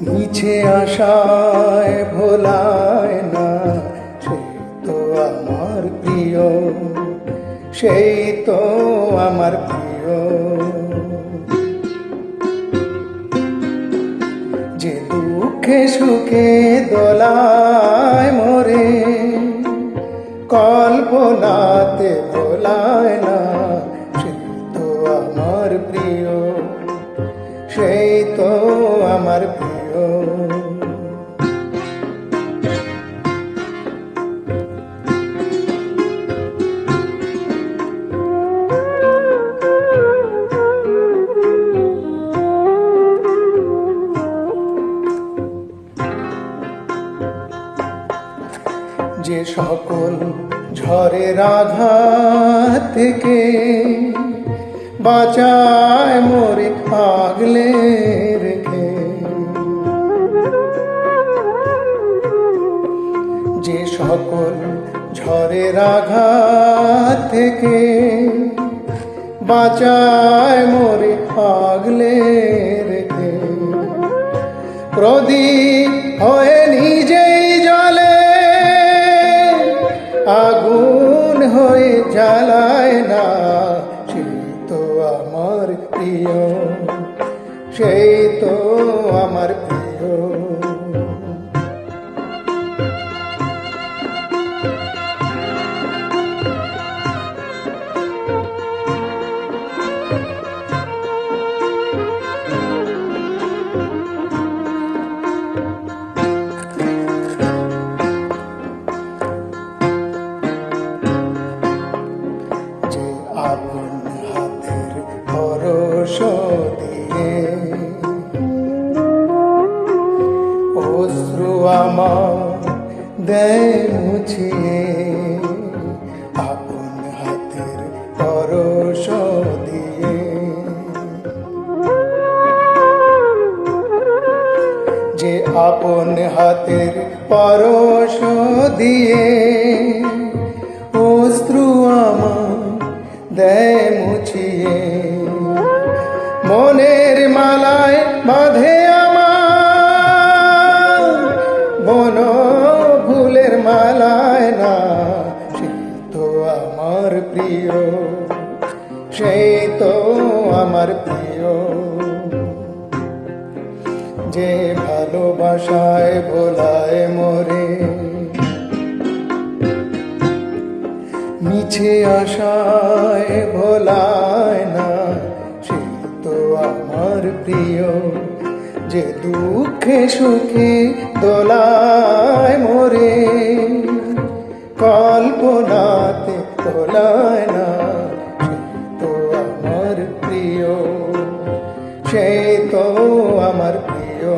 মিছে আশায় ভোলায় না, সেই তো আমার প্রিয়, সেই তো আমার প্রিয়। যে দুঃখে সুখে দোলায় মোরে, কল্পনাতে ভোলায় না, সেই তো আমার প্রিয়, সেই তো আমার প্রিয়। যে সকল ঝড়ের আঘাত থেকে বাঁচায় মোরে আগলে রেখে, যে সকল ঝড়ের আঘাত থেকে বাঁচায় মোরে আগলে রেখে, প্রদীপ হয়ে নিজেই জ্বলে, আগুন হয়ে জ্বালায় না, সেই তো আমার প্রিয়, সেই তো আমার প্রিয়। আপন হাতের পরশ দিয়ে অশ্রু আমার দেয় মুছিয়ে, আপন হাতের পরশ দিয়ে, যে আপন হাতের পরশ দিয়ে অশ্রু আমার দেয় মুছিয়ে, মনের মালায় বাঁধে আমার, বন ফুলের মালায় না, সেই তো আমার প্রিয়, সেই তো আমার প্রিয়। যে ভালোবাসায় ভোলায় মোরে, মিছে আশায় ভোলায় না, সেই তো আমার প্রিয়। যে দুঃখে সুখে দোলায় মোরে, কল্পনাতে দোলায় না, সেই তো আমার প্রিয়, সেই তো আমার প্রিয়।